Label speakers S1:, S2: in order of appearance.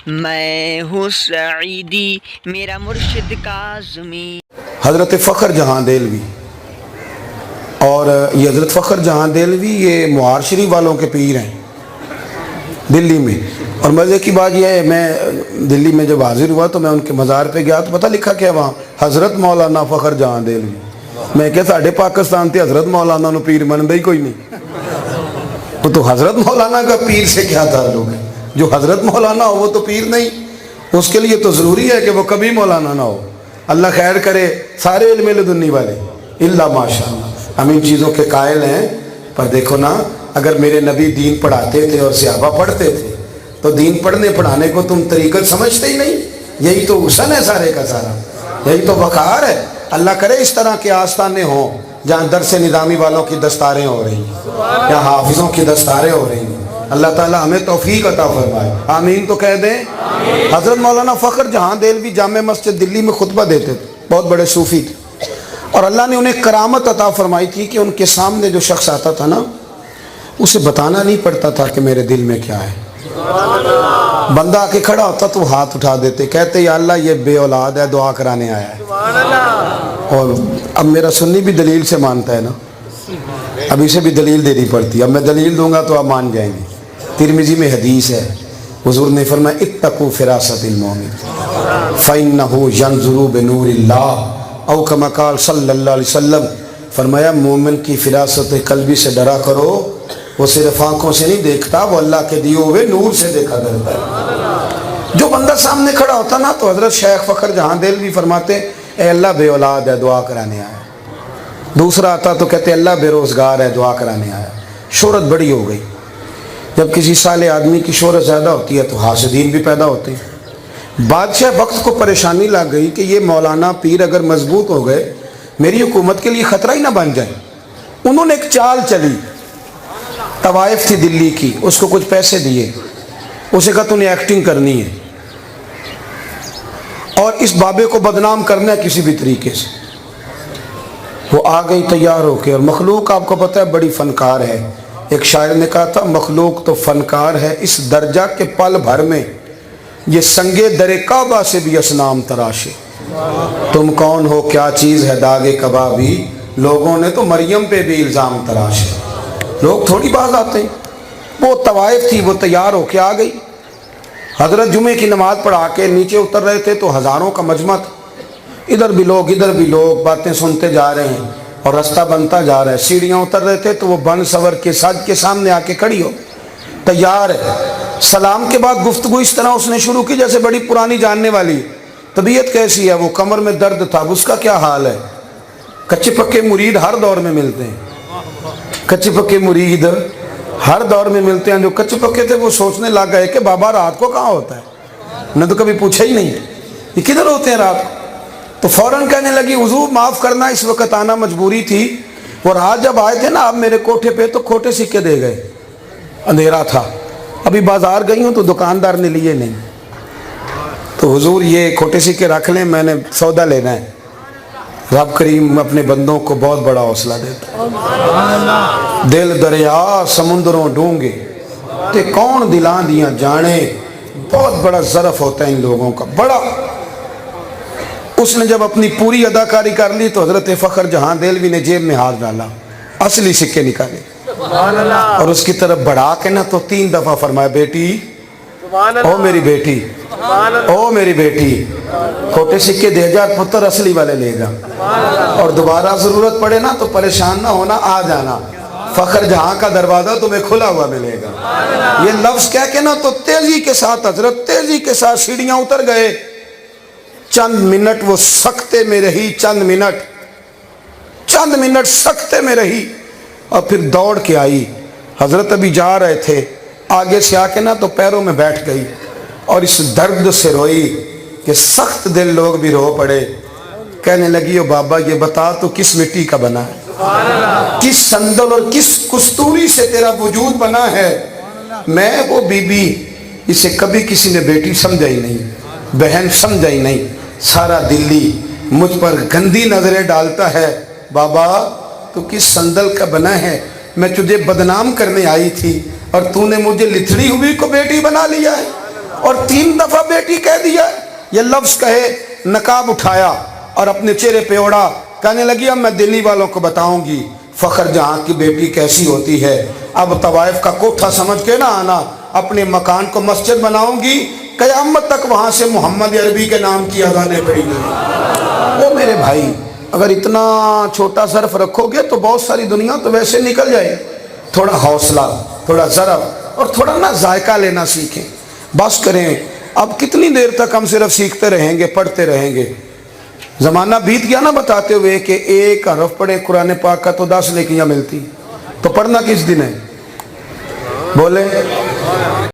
S1: میں ہوں سعیدی میرا مرشد کاظمی۔
S2: حضرت فخر جہاں دہلوی، اور یہ حضرت فخر جہاں دہلوی یہ معاشری والوں کے پیر ہیں دلی میں۔ اور مزے کی بات یہ ہے، میں دلی میں جب حاضر ہوا تو میں ان کے مزار پہ گیا تو پتہ لکھا کیا وہاں، حضرت مولانا فخر جہاں دہلوی۔ میں کہ ساڑھے پاکستان تھے حضرت مولانا نو پیر مندا ہی کوئی نہیں، تو حضرت مولانا کا پیر سے کیا تعلق ہے؟ جو حضرت مولانا ہو وہ تو پیر نہیں، اس کے لیے تو ضروری ہے کہ وہ کبھی مولانا نہ ہو۔ اللہ خیر کرے سارے علم لدنی والے، اللہ ماشاءاللہ ہم ان چیزوں کے قائل ہیں۔ پر دیکھو نا، اگر میرے نبی دین پڑھاتے تھے اور صحابہ پڑھتے تھے تو دین پڑھنے پڑھانے کو تم طریقت سمجھتے ہی نہیں۔ یہی تو حسن ہے سارے کا سارا، یہی تو وقار ہے۔ اللہ کرے اس طرح کے آستانے ہوں جہاں درس نظامی والوں کی دستاریں ہو رہی ہیں یا حافظوں کی دستاریں ہو رہی ہیں۔ اللہ تعالیٰ ہمیں توفیق عطا فرمائے، آمین تو کہہ دیں۔ حضرت مولانا فخر جہاں دہلوی جامع مسجد دلی میں خطبہ دیتے تھے، بہت بڑے صوفی تھے، اور اللہ نے انہیں کرامت عطا فرمائی تھی کہ ان کے سامنے جو شخص آتا تھا نا، اسے بتانا نہیں پڑتا تھا کہ میرے دل میں کیا ہے۔ بندہ آ کے کھڑا ہوتا تو ہاتھ اٹھا دیتے، کہتے یا اللہ یہ بے اولاد ہے، دعا کرانے آیا ہے۔ اور اب میرا سنی بھی دلیل سے مانتا ہے نا، اب اسے بھی دلیل دینی پڑتی ہے۔ اب میں دلیل دوں گا تو آپ مان جائیں گے۔ ترمذی میں حدیث ہے، حضور نے فرمایا اتقوا فراست المومن فإنہ ینظر بنور اللہ، او کما قال صلی اللہ علیہ وسلم، فرمایا مومن کی فراست قلبی سے ڈرا کرو، وہ صرف آنکھوں سے نہیں دیکھتا، وہ اللہ کے دیے ہوئے نور سے دیکھا کرتا ہے۔ جو بندہ سامنے کھڑا ہوتا نا تو حضرت شیخ فخر جہاں دہلوی فرماتے اے اللہ بے اولاد ہے، دعا کرانے آیا۔ دوسرا آتا تو کہتے اللہ بے روزگار ہے، دعا کرانے آیا۔ شہرت بڑی ہو گئی، جب کسی صالح آدمی کی شہرت زیادہ ہوتی ہے تو حاسدین بھی پیدا ہوتے ہیں۔ بادشاہ وقت کو پریشانی لگ گئی کہ یہ مولانا پیر اگر مضبوط ہو گئے میری حکومت کے لیے خطرہ ہی نہ بن جائے۔ انہوں نے ایک چال چلی، طوائف تھی دلی کی، اس کو کچھ پیسے دیے، اسے کہا تو نے ایکٹنگ کرنی ہے اور اس بابے کو بدنام کرنا ہے کسی بھی طریقے سے۔ وہ آ گئی تیار ہو کے، اور مخلوق آپ کو پتہ ہے بڑی فنکار ہے۔ ایک شاعر نے کہا تھا مخلوق تو فنکار ہے اس درجہ کے پل بھر میں یہ سنگے در کعبہ سے بھی اصنام تراشے۔ تم کون ہو کیا چیز ہے داغ کبابی، لوگوں نے تو مریم پہ بھی الزام تراشے۔ لوگ تھوڑی باز آتے ہیں۔ وہ طوائف تھی، وہ تیار ہو کے آ گئی۔ حضرت جمعے کی نماز پڑھا کے نیچے اتر رہے تھے تو ہزاروں کا مجمع تھا، ادھر بھی لوگ ادھر بھی لوگ، باتیں سنتے جا رہے ہیں اور رستہ بنتا جا رہا ہے۔ سیڑھیاں اتر رہے تھے تو وہ بن سور کے سج کے سامنے آ کے کھڑی ہو، تیار ہے۔ سلام کے بعد گفتگو اس طرح اس نے شروع کی جیسے بڑی پرانی جاننے والی۔ طبیعت کیسی ہے؟ وہ کمر میں درد تھا، اس کا کیا حال ہے؟ کچے پکے مرید ہر دور میں ملتے ہیں، کچے پکے مرید ہر دور میں ملتے ہیں۔ جو کچے پکے تھے وہ سوچنے لگ گئے کہ بابا رات کو کہاں ہوتا ہے، نہ تو کبھی پوچھا ہی نہیں یہ کدھر ہوتے ہیں رات کو۔ تو فوراً کہنے لگی حضور معاف کرنا، اس وقت آنا مجبوری تھی، وہ رات جب آئے تھے نا آپ میرے کوٹھے پہ تو کھوٹے سکے دے گئے، اندھیرا تھا، ابھی بازار گئی ہوں تو دکاندار نے لیے نہیں، تو حضور یہ کھوٹے سکے رکھ لیں، میں نے سودا لینا ہے۔ رب کریم اپنے بندوں کو بہت بڑا حوصلہ دیتا ہے۔ دل دریا سمندروں ڈونگے تے کون دلاں دیاں جانے، بہت بڑا ظرف ہوتا ہے ان لوگوں کا بڑا۔ اس نے جب اپنی پوری اداکاری کر لی تو حضرت فخر جہاں دہلوی نے جیب میں ہاتھ ڈالا، اصلی سکے نکالے اور اس کی طرف بڑھا کے نا تو 3 دفعہ فرمایا بیٹی، او میری بیٹی، او میری بیٹی، کھوٹے سکے دے جا پتر اصلی والے لے جا، اور دوبارہ ضرورت پڑے نا تو پریشان نہ ہونا، آ جانا، فخر جہاں کا دروازہ تمہیں کھلا ہوا ملے گا۔ یہ لفظ کہہ کے نا تو تیزی کے ساتھ حضرت تیزی کے ساتھ سیڑھیاں اتر گئے۔ چند منٹ وہ سکتے میں رہی، چند منٹ سکتے میں رہی اور پھر دوڑ کے آئی۔ حضرت ابھی جا رہے تھے، آگے سے آ کے نا تو پیروں میں بیٹھ گئی اور اس درد سے روئی کہ سخت دل لوگ بھی رو پڑے۔ کہنے لگی او بابا یہ بتا تو کس مٹی کا بنا ہے، کس صندل اور کس کستوری سے تیرا وجود بنا ہے؟ میں وہ بی بی، اسے کبھی کسی نے بیٹی سمجھا ہی نہیں، بہن سمجھا ہی نہیں، سارا دلی مجھ پر گندی نظریں ڈالتا ہے۔ بابا تو کس صندل کا بنا ہے؟ میں تجھے بدنام کرنے آئی تھی اور تو نے مجھے لتھڑی ہوئی کو بیٹی بنا لیا ہے۔ اور 3 دفعہ بیٹی کہہ دیا. یہ لفظ کہے, نقاب اٹھایا اور اپنے چہرے پہ اوڑا, کہنے لگی اب میں دلی والوں کو بتاؤں گی فخر جہاں کی بیٹی کیسی ہوتی ہے. اب طوائف کا کوٹھا سمجھ کے نہ آنا, اپنے مکان کو مسجد بناؤں گی, قیامت تک وہاں سے محمد عربی کے نام کی اذانیں پڑی گئی. وہ میرے بھائی, اگر اتنا چھوٹا ظرف رکھو گے تو بہت ساری دنیا تو ویسے نکل جائے. تھوڑا حوصلہ, تھوڑا ضرب اور تھوڑا نا ذائقہ لینا سیکھیں. بس کریں, اب کتنی دیر تک ہم صرف سیکھتے رہیں گے, پڑھتے رہیں گے. زمانہ بیت گیا نا بتاتے ہوئے کہ ایک حرف پڑھے قرآن پاک کا تو 10 نیکیاں ملتی. تو پڑھنا کس دن ہے؟ بولے